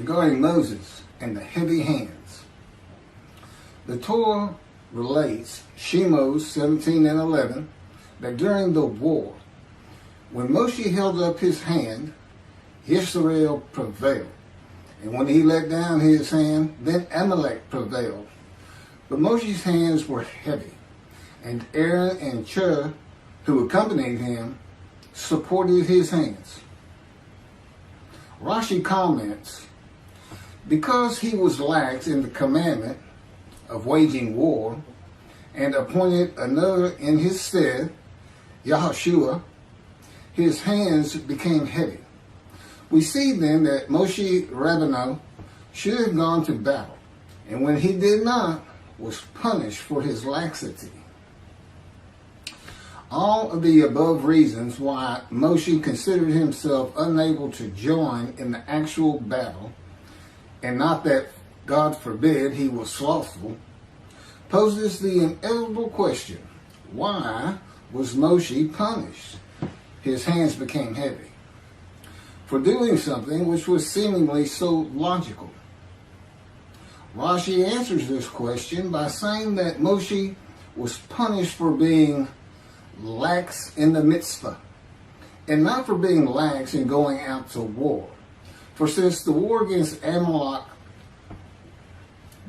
regarding Moses and the heavy hands. The Torah relates, Shemos 17 and 11, that during the war, when Moshe held up his hand, Yisroel prevailed. And when he let down his hand, then Amalek prevailed. But Moshe's hands were heavy, and Aaron and Chur, who accompanied him, supported his hands. Rashi comments, because he was lax in the commandment of waging war, and appointed another in his stead, Yehoshua, his hands became heavy. We see then that Moshe Rabbeinu should have gone to battle, and when he did not, was punished for his laxity. All of the above reasons why Moshe considered himself unable to join in the actual battle, and not that, God forbid, he was slothful, poses the inevitable question, why was Moshe punished? His hands became heavy for doing something which was seemingly so logical. Rashi answers this question by saying that Moshe was punished for being lax in the Mitzvah, and not for being lax in going out to war. For since the war against Amalek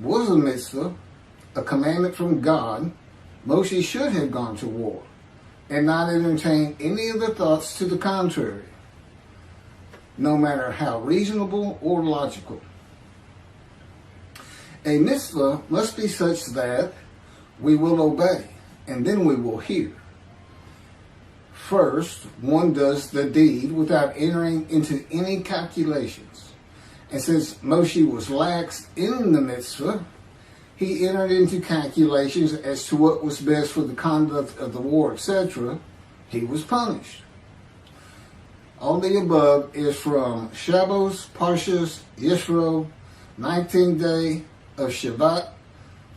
was a Mitzvah, a commandment from God, Moshe should have gone to war, and not entertain any of the thoughts to the contrary, no matter how reasonable or logical. A mitzvah must be such that we will obey, and then we will hear. First, one does the deed without entering into any calculations. And since Moshe was lax in the mitzvah, he entered into calculations as to what was best for the conduct of the war, etc. He was punished. All the above is from Shemos, Parshas, Yisroel, 19th day of Shabbat,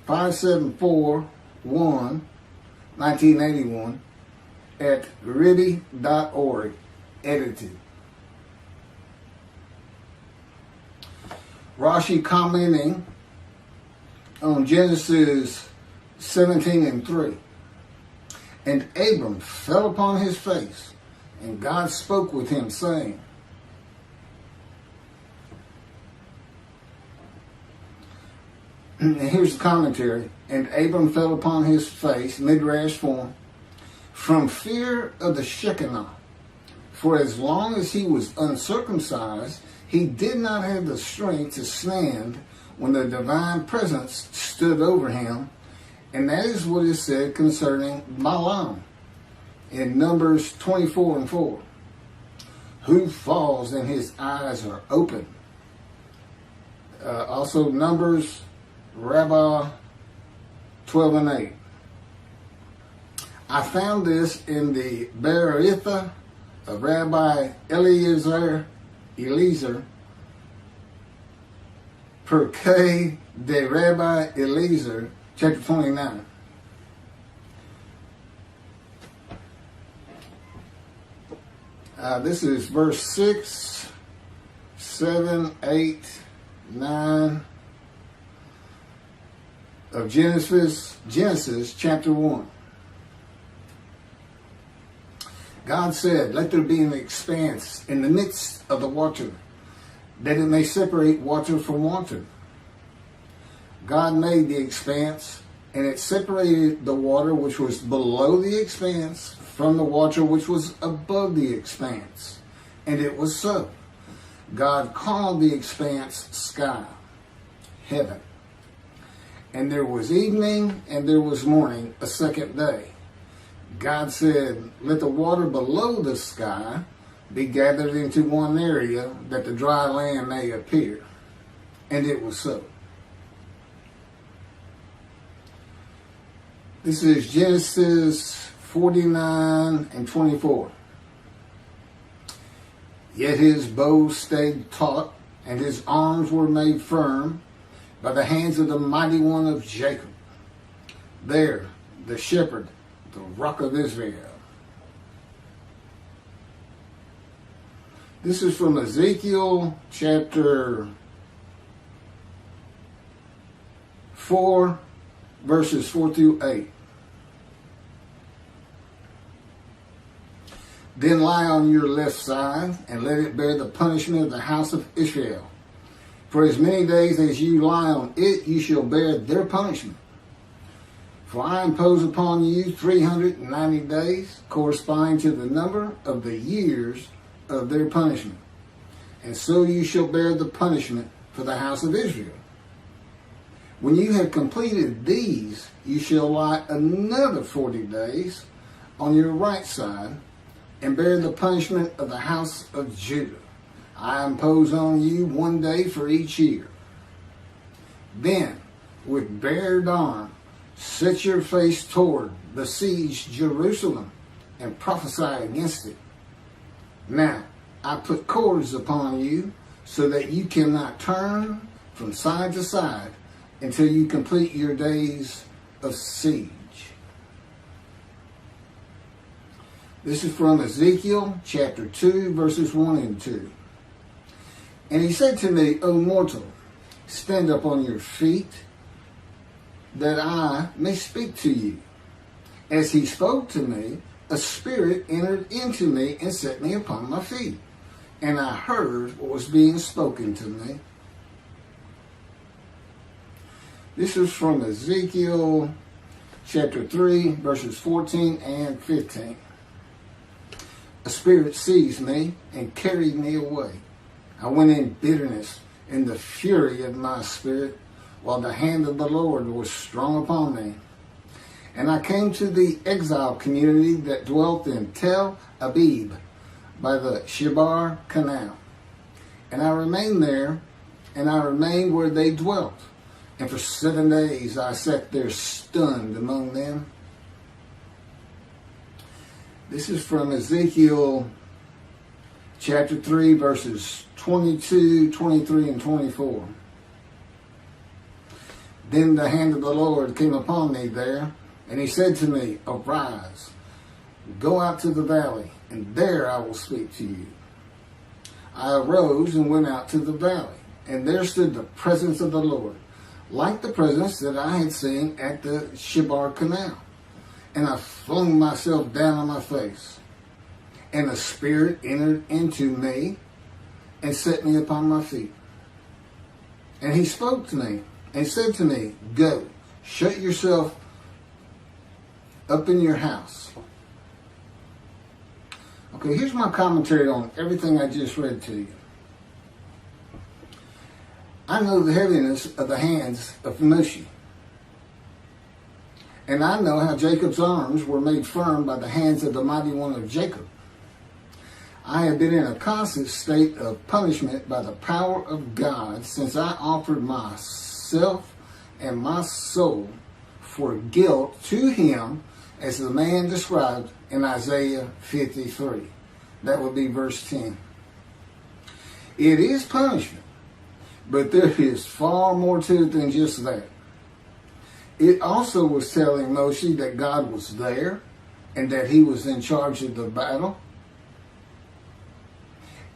574-1, 1981, at Riddy.org, edited. Rashi commenting on Genesis 17 and 3. And Abram fell upon his face, and God spoke with him, saying, and here's the commentary, and Abram fell upon his face, midrash form, from fear of the Shekinah. For as long as he was uncircumcised, he did not have the strength to stand when the divine presence stood over him. And that is what is said concerning Balaam in Numbers 24 and 4. Who falls and his eyes are open. Also Numbers, Rabbi 12 and 8. I found this in the Beritha of Rabbi Eliezer, Perkei de Rabbi Eliezer, chapter 29. This is verse 6, 7, 8, 9 of Genesis chapter 1. God said, let there be an expanse in the midst of the water, that it may separate water from water. God made the expanse, and it separated the water which was below the expanse from the water which was above the expanse. And it was so. God called the expanse sky, heaven. And there was evening and there was morning, a second day. God said, let the water below the sky be gathered into one area, that the dry land may appear. And it was so. This is Genesis 49 and 24. Yet his bow stayed taut, and his arms were made firm by the hands of the mighty one of Jacob. There, the shepherd, the rock of Israel. This is from Ezekiel chapter 4, verses 4 through 8. Then lie on your left side, and let it bear the punishment of the house of Israel. For as many days as you lie on it, you shall bear their punishment. For I impose upon you 390 days, corresponding to the number of the years of their punishment. And so you shall bear the punishment for the house of Israel. When you have completed these, you shall lie another 40 days on your right side, and bear the punishment of the house of Judah. I impose on you 1 day for each year. Then, with bared arm, set your face toward besieged Jerusalem, and prophesy against it. Now, I put cords upon you, so that you cannot turn from side to side until you complete your days of siege. This is from Ezekiel chapter 2, verses 1 and 2. And he said to me, O mortal, stand up on your feet, that I may speak to you. As he spoke to me, a spirit entered into me and set me upon my feet. And I heard what was being spoken to me. This is from Ezekiel chapter 3, verses 14 and 15. A spirit seized me and carried me away. I went in bitterness in the fury of my spirit, while the hand of the Lord was strong upon me. And I came to the exile community that dwelt in Tel Abib by the Shebar Canal. And I remained there, and I remained where they dwelt. And for 7 days I sat there stunned among them. This is from Ezekiel chapter 3, verses 22, 23, and 24. Then the hand of the Lord came upon me there, and he said to me, Arise, go out to the valley, and there I will speak to you. I arose and went out to the valley, and there stood the presence of the Lord, like the presence that I had seen at the Shebar Canal. And I flung myself down on my face, and the Spirit entered into me and set me upon my feet. And he spoke to me and said to me, Go, shut yourself up in your house. Okay, here's my commentary on everything I just read to you. I know the heaviness of the hands of Moshe. And I know how Jacob's arms were made firm by the hands of the mighty one of Jacob. I have been in a constant state of punishment by the power of God since I offered myself and my soul for guilt to him, as the man described in Isaiah 53. That would be verse 10. It is punishment, but there is far more to it than just that. It also was telling Moshe that God was there and that he was in charge of the battle.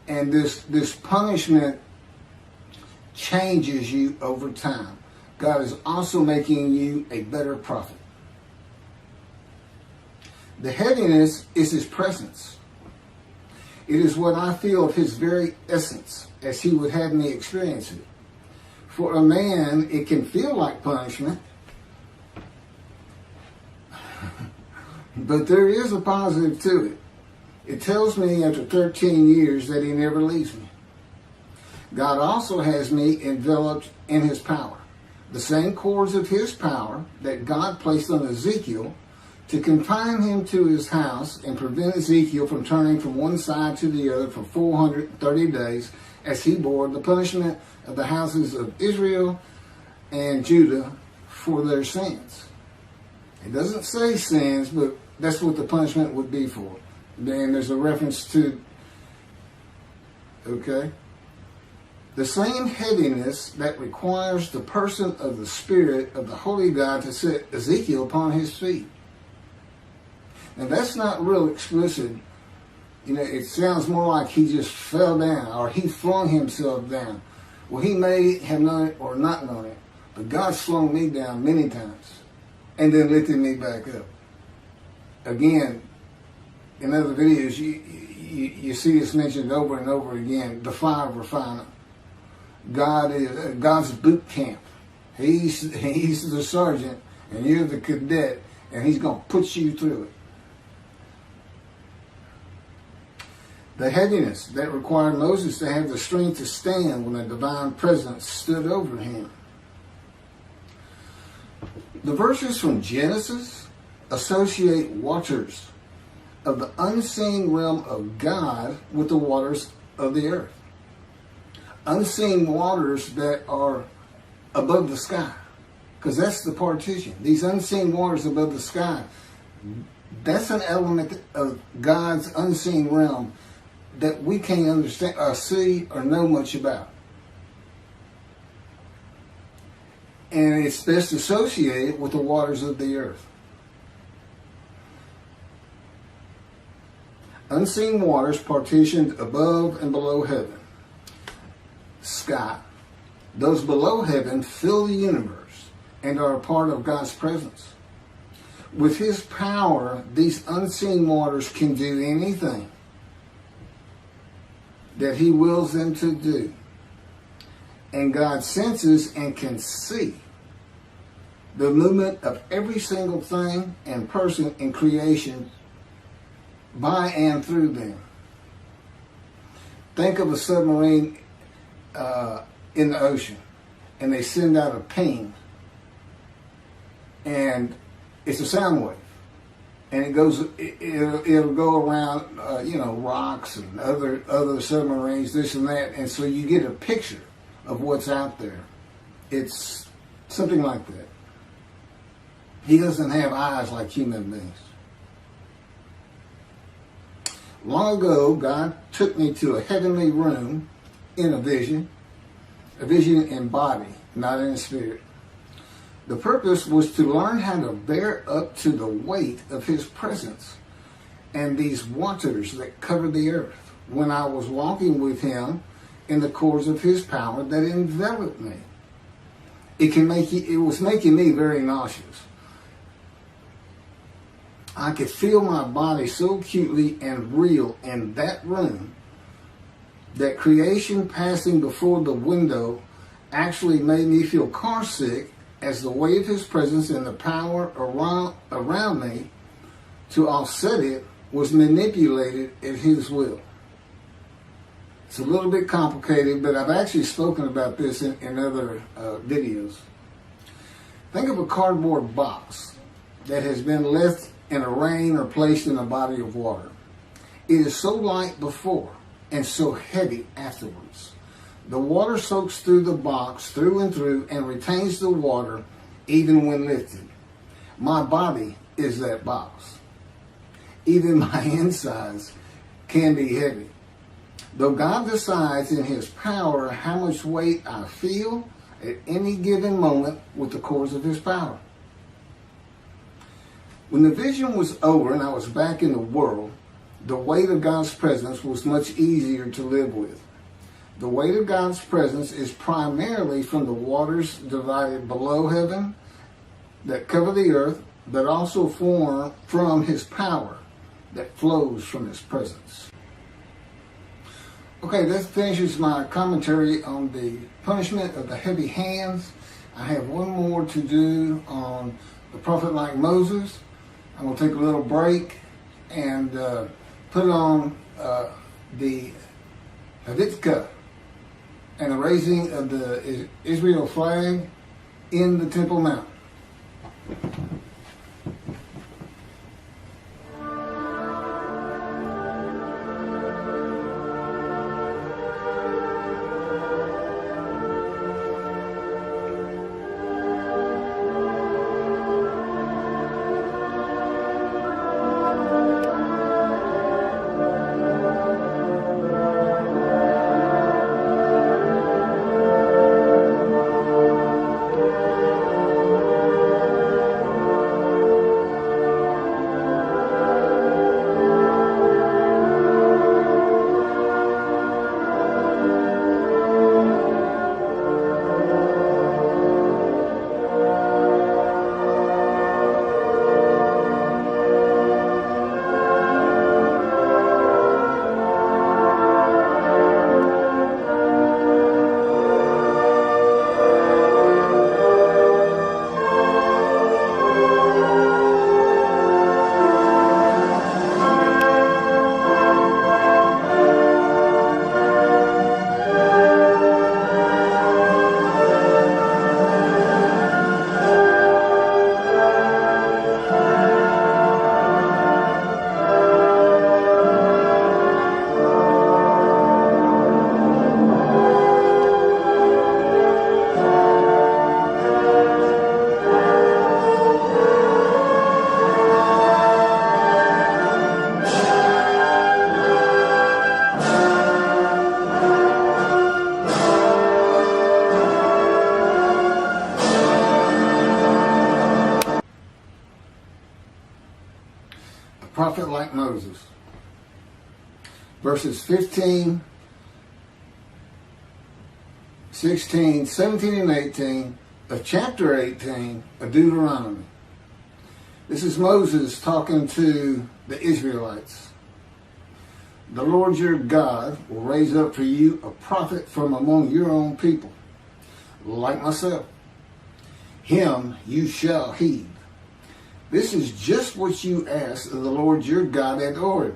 And this punishment changes you over time. God is also making you a better prophet. The heaviness is his presence. It is what I feel of his very essence, as he would have me experience it. For a man, it can feel like punishment, but there is a positive to it. It tells me after 13 years that he never leaves me. God also has me enveloped in his power. The same cords of his power that God placed on Ezekiel to confine him to his house and prevent Ezekiel from turning from one side to the other for 430 days as he bore the punishment of the houses of Israel and Judah for their sins. It doesn't say sins, but that's what the punishment would be for. Then there's a reference to, okay? The same heaviness that requires the person of the Spirit of the Holy God to set Ezekiel upon his feet. And that's not real explicit. You know, it sounds more like he just fell down or he flung himself down. Well, he may have known it or not known it, But God slowed me down many times and then lifted me back up. Again, in other videos, you see this mentioned over and over again, the fire refiner. God is God's boot camp. He's the sergeant and you're the cadet, and he's going to put you through it. The heaviness that required Moses to have the strength to stand when a divine presence stood over him. The verses from Genesis associate waters of the unseen realm of God with the waters of the earth. Unseen waters that are above the sky. Because that's the partition. These unseen waters above the sky, that's an element of God's unseen realm that we can't understand or see or know much about. And it's best associated with the waters of the earth. Unseen waters partitioned above and below heaven. Sky. Those below heaven fill the universe and are a part of God's presence. With his power, these unseen waters can do anything that he wills them to do. And God senses and can see the movement of every single thing and person in creation by and through them. Think of a submarine in the ocean, and they send out a ping, and it's a sound wave, and it'll go around rocks and other submarines, this and that, and so you get a picture of what's out there. It's something like that. He doesn't have eyes like human beings. Long ago, God took me to a heavenly room in a vision in body, not in spirit. The purpose was to learn how to bear up to the weight of his presence and these waters that cover the earth when I was walking with him in the cords of his power that enveloped me. It was making me very nauseous. I could feel my body so acutely and real in that room that creation passing before the window actually made me feel car sick, as the weight of his presence and the power around me to offset it was manipulated at his will. It's a little bit complicated, but I've actually spoken about this in other videos. Think of a cardboard box that has been left in a rain or placed in a body of water. It is so light before and so heavy afterwards. The water soaks through the box through and through and retains the water even when lifted. My body is that box. Even my insides can be heavy. Though God decides in his power how much weight I feel at any given moment with the cords of his power. When the vision was over and I was back in the world, the weight of God's presence was much easier to live with. The weight of God's presence is primarily from the waters divided below heaven that cover the earth, but also form from his power that flows from his presence. Okay, that finishes my commentary on the punishment of the heavy hands. I have one more to do on the prophet like Moses. I'm going to take a little break and put on the Havitzka and the raising of the Israel flag in the Temple Mount. prophet like Moses. Verses 15, 16, 17, and 18 of chapter 18 of Deuteronomy. This is Moses talking to the Israelites. The Lord your God will raise up for you a prophet from among your own people, like myself. Him you shall heed. This is just what you asked of the Lord your God at Horeb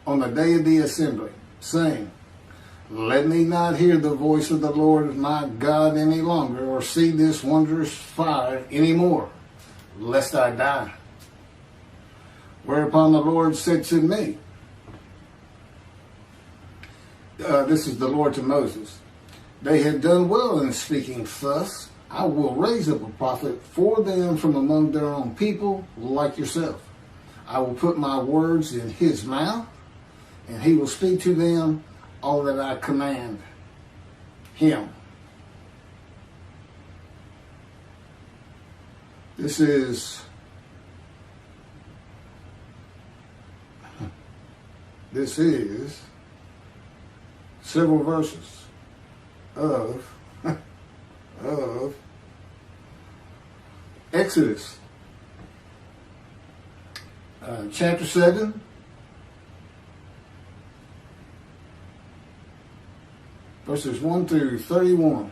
on the day of the assembly, saying, let me not hear the voice of the Lord my God any longer, or see this wondrous fire any more, lest I die. Whereupon the Lord said to me, this is the Lord to Moses, they had done well in speaking thus. I will raise up a prophet for them from among their own people, like yourself. I will put my words in his mouth, and he will speak to them all that I command him. This is several verses of Exodus, chapter 7, verses 1 through 31.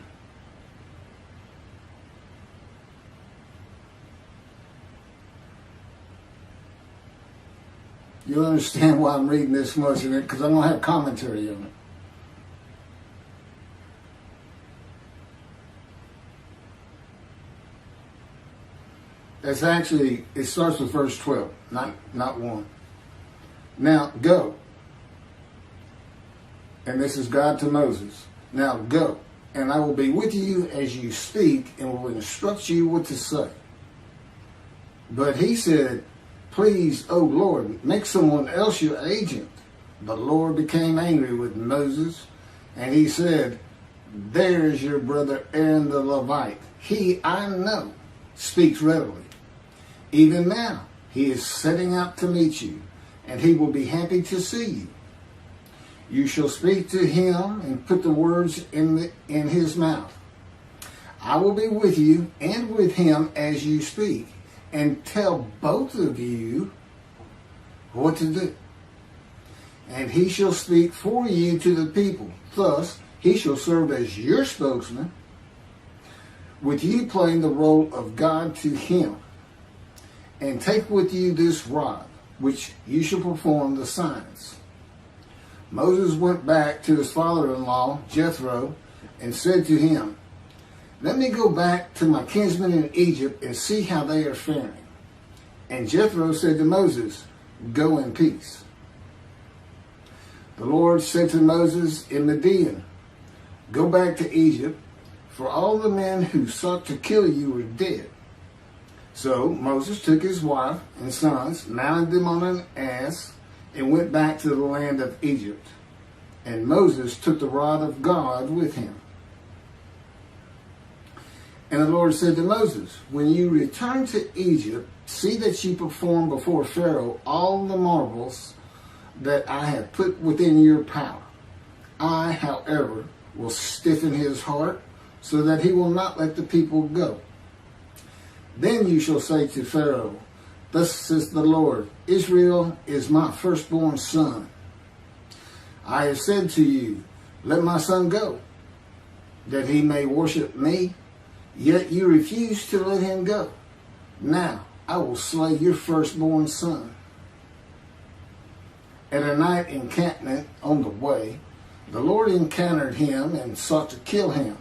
You'll understand why I'm reading this much in it, because I don't have commentary on it. That's actually, it starts with verse 12, not 1. Now go. And this is God to Moses. Now go, and I will be with you as you speak, and will instruct you what to say. But he said, please, O Lord, make someone else your agent. The Lord became angry with Moses, and he said, there is your brother Aaron the Levite. He, I know, speaks readily. Even now, he is setting out to meet you, and he will be happy to see you. You shall speak to him and put the words in his mouth. I will be with you and with him as you speak, and tell both of you what to do. And he shall speak for you to the people. Thus, he shall serve as your spokesman, with you playing the role of God to him. And take with you this rod, which you shall perform the signs. Moses went back to his father-in-law, Jethro, and said to him, let me go back to my kinsmen in Egypt and see how they are faring. And Jethro said to Moses, go in peace. The Lord said to Moses in Midian, go back to Egypt, for all the men who sought to kill you are dead. So Moses took his wife and sons, mounted them on an ass, and went back to the land of Egypt. And Moses took the rod of God with him. And the Lord said to Moses, when you return to Egypt, see that you perform before Pharaoh all the marvels that I have put within your power. I, however, will stiffen his heart, so that he will not let the people go. Then you shall say to Pharaoh, thus says the Lord, Israel is my firstborn son. I have said to you, let my son go, that he may worship me, yet you refuse to let him go. Now I will slay your firstborn son. At a night encampment on the way, the Lord encountered him and sought to kill him.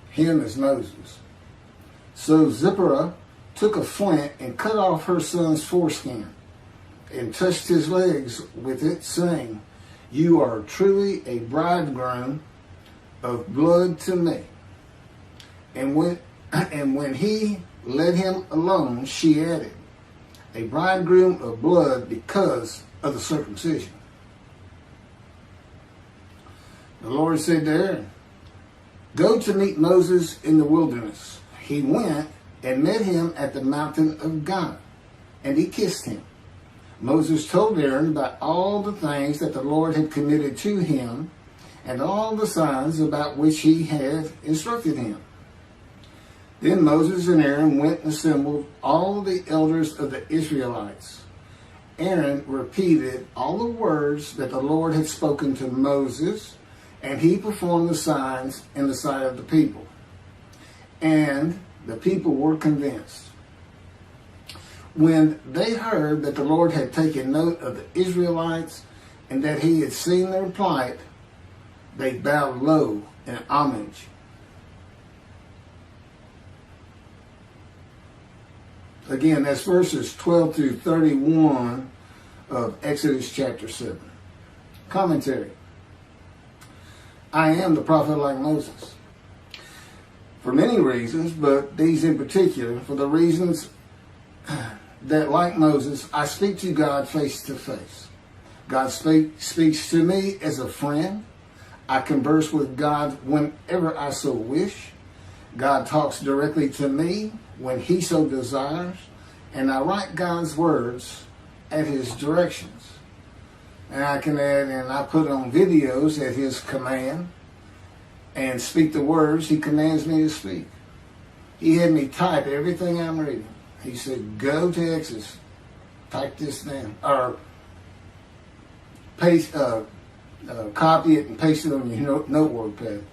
Him is Moses. So Zipporah took a flint and cut off her son's foreskin and touched his legs with it, saying, you are truly a bridegroom of blood to me. And when he let him alone, she added, a bridegroom of blood because of the circumcision. The Lord said to Aaron, go to meet Moses in the wilderness. He went and met him at the mountain of God, and he kissed him. Moses told Aaron about all the things that the Lord had committed to him and all the signs about which he had instructed him. Then Moses and Aaron went and assembled all the elders of the Israelites. Aaron repeated all the words that the Lord had spoken to Moses, and he performed the signs in the sight of the people. And the people were convinced. When they heard that the Lord had taken note of the Israelites and that he had seen their plight, they bowed low in homage. Again, that's verses 12 through 31 of Exodus chapter 7. Commentary. I am the prophet like Moses. For many reasons, but these in particular, for the reasons that, like Moses, I speak to God face to face. God speaks to me as a friend. I converse with God whenever I so wish. God talks directly to me when he so desires. And I write God's words at his directions. And I can add, and I put on videos at his command and speak the words he commands me to speak. He had me type everything I'm reading. He said, go to Exodus, type this down, or paste, copy it and paste it on your notebook pad.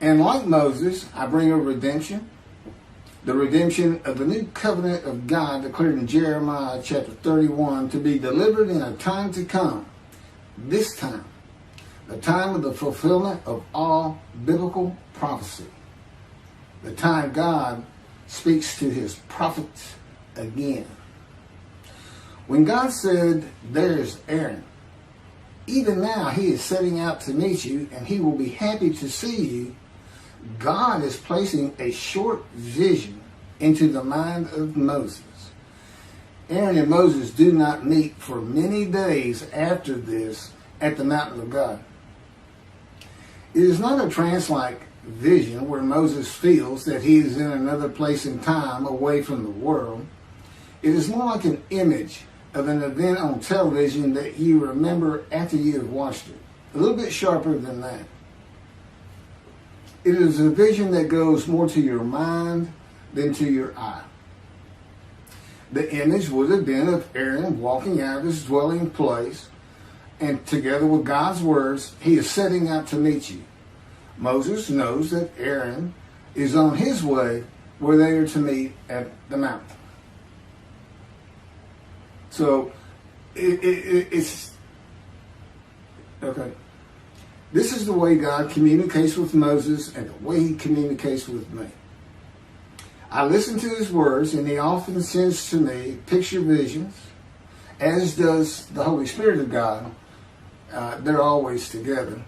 And like Moses, I bring a redemption, the redemption of the new covenant of God declared in Jeremiah chapter 31 to be delivered in a time to come. This time, the time of the fulfillment of all biblical prophecy. The time God speaks to his prophets again. When God said, there's Aaron, even now he is setting out to meet you and he will be happy to see you, God is placing a short vision into the mind of Moses. Aaron and Moses do not meet for many days after this at the mountain of God. It is not a trance-like vision where Moses feels that he is in another place in time away from the world. It is more like an image of an event on television that you remember after you have watched it. A little bit sharper than that. It is a vision that goes more to your mind than to your eye. The image would have been of Aaron walking out of his dwelling place, and together with God's words, he is setting out to meet you. Moses knows that Aaron is on his way where they are to meet at the mountain. So, it's okay. This is the way God communicates with Moses and the way he communicates with me. I listen to his words, and he often sends to me picture visions, as does the Holy Spirit of God. They're always together.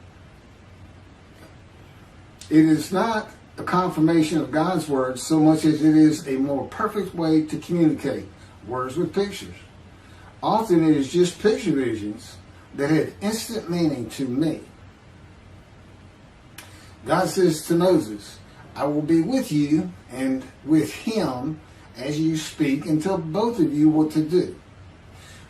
It is not a confirmation of God's words so much as it is a more perfect way to communicate words with pictures. Often it is just picture visions that have instant meaning to me. God says to Moses, I will be with you and with him as you speak and tell both of you what to do.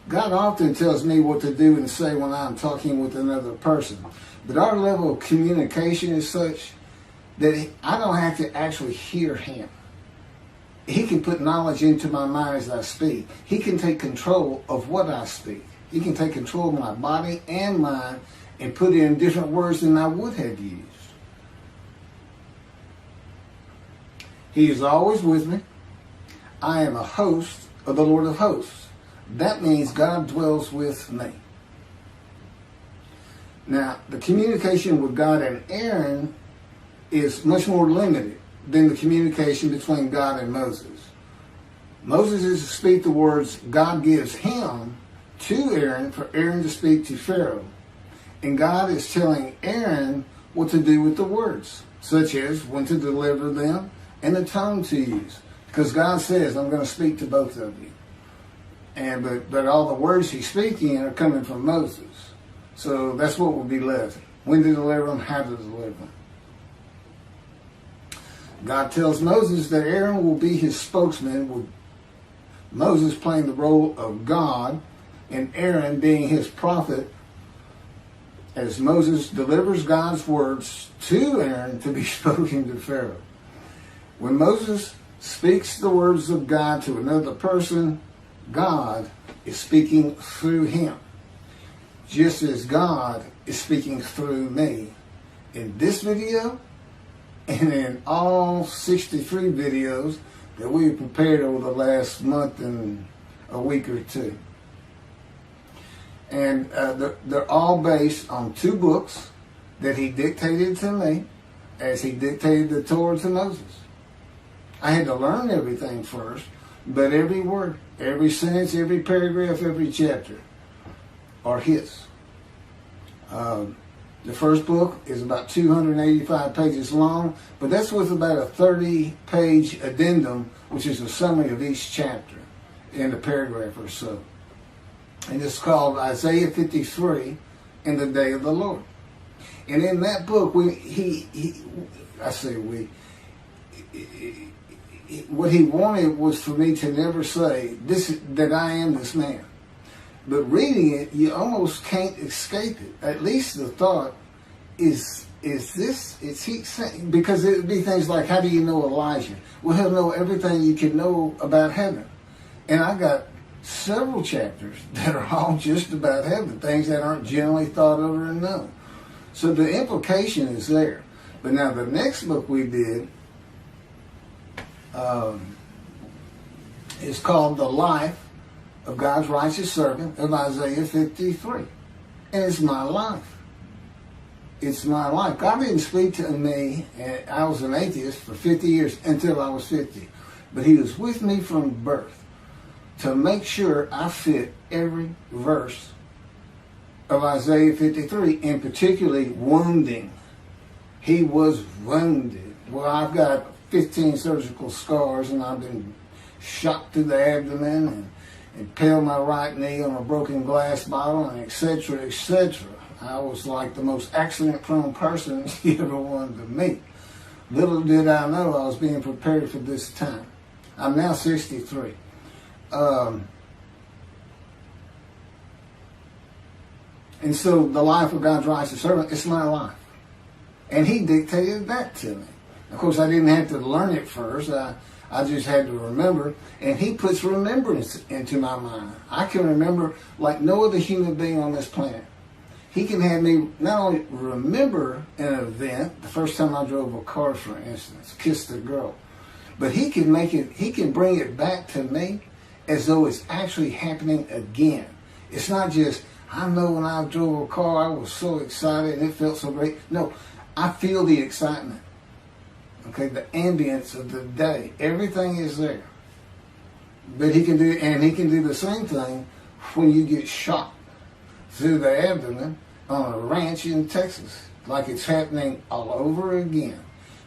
God often tells me what to do and say when I'm talking with another person. But our level of communication is such that I don't have to actually hear him. He can put knowledge into my mind as I speak. He can take control of what I speak. He can take control of my body and mind and put in different words than I would have used. He is always with me. I am a host of the Lord of hosts. That means God dwells with me. Now, the communication with God and Aaron is much more limited than the communication between God and Moses. Moses is to speak the words God gives him to Aaron for Aaron to speak to Pharaoh. And God is telling Aaron what to do with the words, such as when to deliver them and the tone to use. Because God says, I'm going to speak to both of you. But all the words he's speaking are coming from Moses. So that's what will be left. When to deliver them, how to deliver them. God tells Moses that Aaron will be his spokesman Moses playing the role of God and Aaron being his prophet, as Moses delivers God's words to Aaron to be spoken to Pharaoh. When Moses speaks the words of God to another person, God is speaking through him, just as God is speaking through me in this video and in all 63 videos that we prepared over the last month and a week or two. And they're all based on 2 books that he dictated to me as he dictated the Torah to Moses. I had to learn everything first, but every word, every sentence, every paragraph, every chapter are his. The first book is about 285 pages long, but that's with about a 30-page addendum, which is a summary of each chapter in a paragraph or so. And it's called Isaiah 53 in the Day of the Lord. And in that book, what he wanted was for me to never say that I am this man. But reading it, you almost can't escape it. At least the thought is he saying, because it would be things like, how do you know Elijah? Well, he'll know everything you can know about heaven. And I got several chapters that are all just about heaven, things that aren't generally thought of or known. So the implication is there. But now the next book we did is called The Life of God's Righteous Servant of Isaiah 53. And it's my life. It's my life. God didn't speak to me, and I was an atheist for 50 years until I was 50. But he was with me from birth to make sure I fit every verse of Isaiah 53, and particularly wounding. He was wounded. Well, I've got 15 surgical scars, and I've been shot through the abdomen and impaled my right knee on a broken glass bottle, and etc., etc. I was like the most accident-prone person you ever wanted to meet. Little did I know I was being prepared for this time. I'm now 63. And so the life of God's righteous servant, it's my life. And he dictated that to me. Of course, I didn't have to learn it first. I just had to remember. And he puts remembrance into my mind. I can remember like no other human being on this planet. He can have me not only remember an event, the first time I drove a car, for instance, kissed a girl, but he can bring it back to me as though it's actually happening again. It's not just, I know when I drove a car, I was so excited and it felt so great. No, I feel the excitement. Okay, the ambience of the day. Everything is there. But he can do the same thing when you get shot through the abdomen on a ranch in Texas, like it's happening all over again.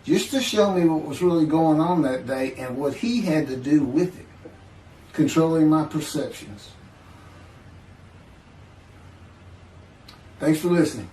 Just to show me what was really going on that day and what he had to do with it, controlling my perceptions. Thanks for listening.